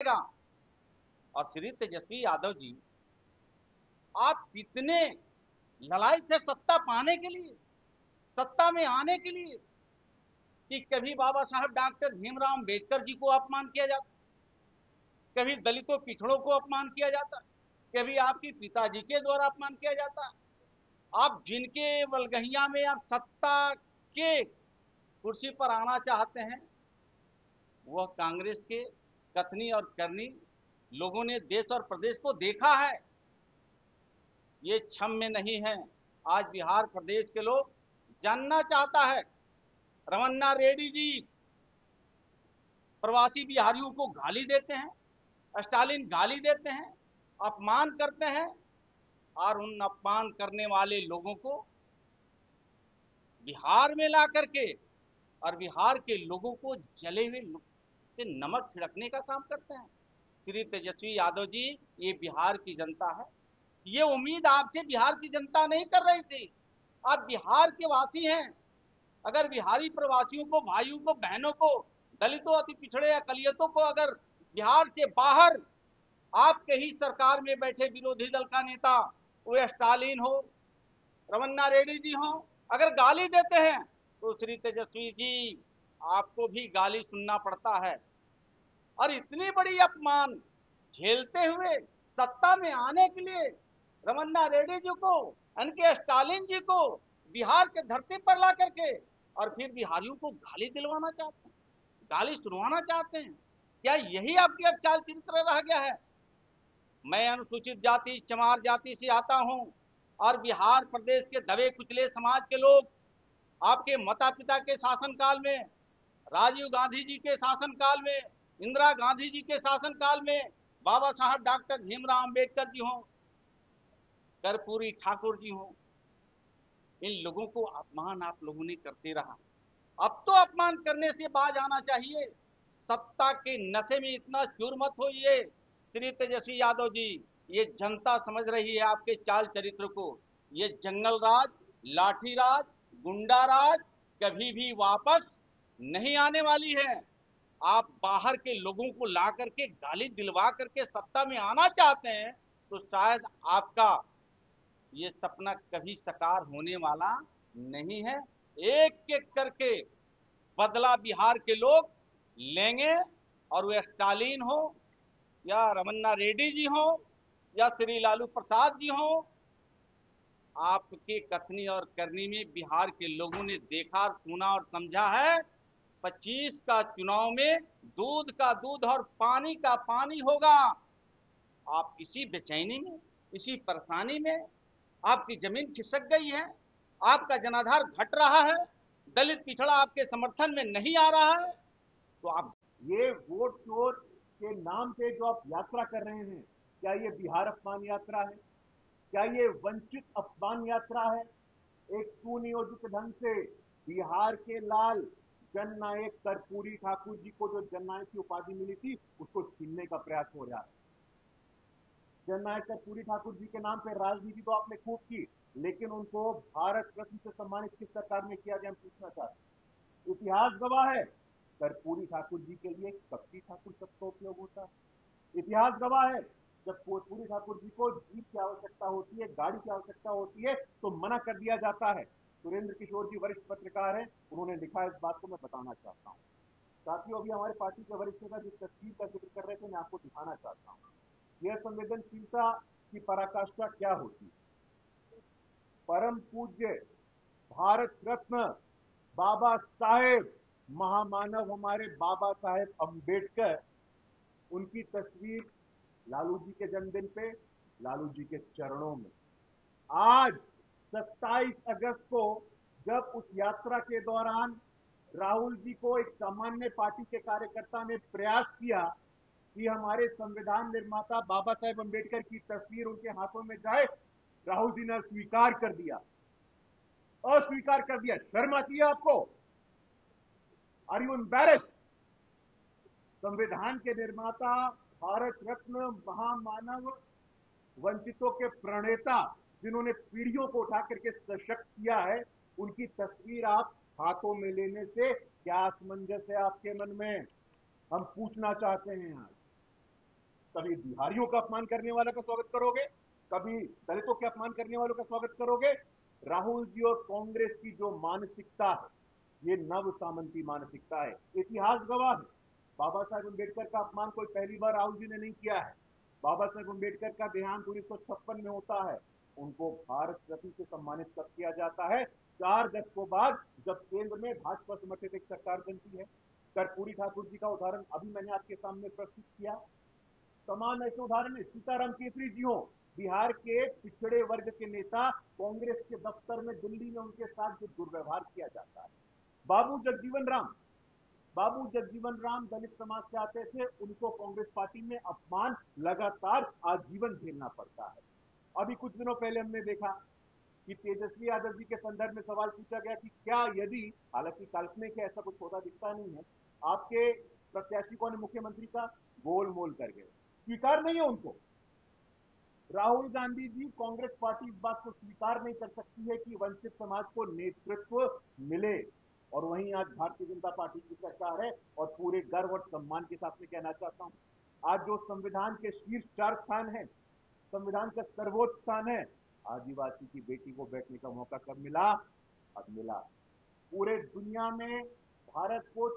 और श्री तेजस्वी यादव जी, आप कितने लड़ाई थे सत्ता पाने के लिए, सत्ता में आने के लिए, कि कभी बाबा साहब डॉक्टर भीमराव अंबेडकर जी को अपमान किया जाता, कभी दलितों पिछड़ों को अपमान किया जाता, कभी आपके पिताजी के द्वारा अपमान किया जाता। आप जिनके बलगहिया में आप सत्ता के कुर्सी पर आना चाहते हैं, वह कांग्रेस के कथनी और करनी लोगों ने देश और प्रदेश को देखा है, ये क्षम्य नहीं है। आज बिहार प्रदेश के लोग जानना चाहता है, रमन्ना रेड्डी जी प्रवासी बिहारियों को गाली देते हैं, स्टालिन गाली देते हैं, अपमान करते हैं, और उन अपमान करने वाले लोगों को बिहार में ला करके और बिहार के लोगों को जले हुए से नमक छिड़कने का काम करते हैं। श्री तेजस्वी यादव जी, ये बिहार की जनता है, ये उम्मीद आपसे बिहार की जनता नहीं कर रही थी। आप बिहार के वासी हैं, अगर बिहारी प्रवासियों को, भाइयों को, बहनों को, दलितों, अति पिछड़े अकलियतों को अगर बिहार से बाहर आपके ही सरकार में बैठे विरोधी दल का नेता, वो स्टालिन हो, रमन्ना रेड्डी जी हो, अगर गाली देते हैं, तो श्री तेजस्वी जी आपको भी गाली सुनना पड़ता है। और इतनी बड़ी अपमान झेलते हुए सत्ता में आने के लिए रमन्ना रेड्डी जी को, एनके स्टालिन जी को बिहार के धरती पर ला करके और फिर बिहारियों को गाली दिलवाना चाहते हैं, गाली सुनवाना चाहते हैं। क्या यही आपकी अब चाल चरित्र रह गया है? मैं अनुसूचित जाति चमार जाति से आता हूं, और बिहार प्रदेश के दबे कुचले समाज के लोग आपके माता पिता के शासनकाल में, राजीव गांधी जी के शासनकाल में, इंदिरा गांधी जी के शासनकाल में, बाबा साहब डॉक्टर भीमराव अंबेडकर जी हों, कर्पूरी ठाकुर जी हों, इन लोगों को अपमान आप लोगों ने करते रहा। अब तो अपमान करने से बाज आना चाहिए। सत्ता के नशे में इतना चूर मत होइए श्री तेजस्वी यादव जी। ये जनता समझ रही है आपके चाल चरित्र को। ये जंगल राज, लाठी राज, गुंडा राज कभी भी वापस नहीं आने वाली है। आप बाहर के लोगों को ला करके गाली दिलवा करके सत्ता में आना चाहते हैं, तो शायद आपका ये सपना कभी साकार होने वाला नहीं है। एक एक करके बदला बिहार के लोग लेंगे, और वे स्टालिन हो, या रमन्ना रेड्डी जी हो, या श्री लालू प्रसाद जी हो, आपके कथनी और करनी में बिहार के लोगों ने देखा, सुना और समझा है। 25 का चुनाव में दूध का दूध और पानी का पानी होगा। आप इसी बेचैनी में, इसी परेशानी में आपकी जमीन खिसक गई है, आपका जनाधार घट रहा है, दलित पिछड़ा आपके समर्थन में नहीं आ रहा है, तो आप ये वोट चोर के नाम पे जो आप यात्रा कर रहे हैं, क्या ये बिहार अपमान यात्रा है? क्या ये वंचित अपमान यात्रा है? एक सुनियोजित ढंग से बिहार के लाल जननायक कर्पूरी ठाकुर जी को जो जननायक की उपाधि मिली थी, उसको छीनने का प्रयास हो रहा है। जननायक कर्पूरी ठाकुर जी के नाम पे राजनीति तो आपने खूब की, लेकिन उनको भारत रत्न से सम्मानित किस सरकार में किया गया, हम पूछना चाहते हैं। इतिहास गवाह है, कर्पूरी ठाकुर जी के लिए कपटी ठाकुर शब्द का उपयोग होता है। इतिहास गवाह है, जब कर्पूरी ठाकुर जी को जीप की आवश्यकता होती है, गाड़ी की आवश्यकता होती है, तो मना कर दिया जाता है। सुरेंद्र किशोर जी वरिष्ठ पत्रकार हैं, उन्होंने लिखा इस बात को मैं बताना चाहता हूँ। साथियों, अभी हमारे पार्टी के वरिष्ठ नेता जिस तस्वीर का जिक्र कर रहे थे, मैं आपको दिखाना चाहता हूँ। यह संवेदनशीलता की पराकाष्ठा क्या होती है? परम पूज्य भारत रत्न बाबा साहेब, महामानव हमारे बाबा साहेब अंबेडकर, उनकी तस्वीर लालू जी के जन्मदिन पे, लालू जी के चरणों में। आज 27 अगस्त को जब उस यात्रा के दौरान राहुल जी को एक सामान्य पार्टी के कार्यकर्ता ने प्रयास किया कि हमारे संविधान निर्माता बाबा साहेब अंबेडकर की तस्वीर उनके हाथों में जाए, राहुल जी ने स्वीकार कर दिया, अस्वीकार कर दिया। शर्म आती है आपको? Are you embarrassed? संविधान के निर्माता, भारत रत्न, महामानव, वंचितों के प्रणेता, जिन्होंने पीढ़ियों को उठा करके सशक्त किया है, उनकी तस्वीर आप हाथों में लेने से क्या असमंजस है आपके मन में? हम पूछना चाहते हैं आज। कभी बिहारियों का अपमान करने वाला का स्वागत करोगे, कभी दलितों के अपमान करने वालों का स्वागत करोगे। राहुल जी और कांग्रेस की जो मानसिकता है, ये नव सामंती मानसिकता है। इतिहास गवाह है, बाबा साहेब अम्बेडकर का अपमान कोई पहली बार राहुल जी ने नहीं किया है। बाबा साहेब अम्बेडकर का देहांत 1956 में होता है, उनको भारत रत्न से सम्मानित कब किया जाता है? 4 दशकों बाद, जब केंद्र में भाजपा समर्थित एक सरकार बनती है। कर्पूरी ठाकुर जी का उदाहरण अभी मैंने आपके सामने प्रस्तुत किया। समान ऐसे उदाहरण है, सीताराम केसरी जी हो, बिहार के पिछड़े वर्ग के नेता, कांग्रेस के दफ्तर में दिल्ली में उनके साथ जो दुर्व्यवहार किया जाता है। बाबू जगजीवन राम, बाबू जगजीवन राम दलित समाज से आते थे, उनको कांग्रेस पार्टी में अपमान लगातार आजीवन झेलना पड़ता है। अभी कुछ दिनों पहले हमने देखा कि तेजस्वी यादव जी के संदर्भ में सवाल पूछा गया कि क्या यदि, हालांकि काल्पनिक है, ऐसा कुछ होता दिखता नहीं है, आपके प्रत्याशी कौन है मुख्यमंत्री का? गोलमोल कर गए, स्वीकार नहीं है उनको। राहुल गांधी जी, कांग्रेस पार्टी इस बात को स्वीकार नहीं कर सकती है कि वंचित समाज को नेतृत्व मिले। और वहीं आज भारतीय जनता पार्टी की सरकार है, और पूरे गर्व और सम्मान के साथ में कहना चाहता हूं, आज जो संविधान के शीर्ष 4 स्थान है, संविधान का सर्वोच्च स्थान है, आदिवासी की बेटी को बैठने का मौका कब मिला? अब मिला। पूरे दुनिया में भारत को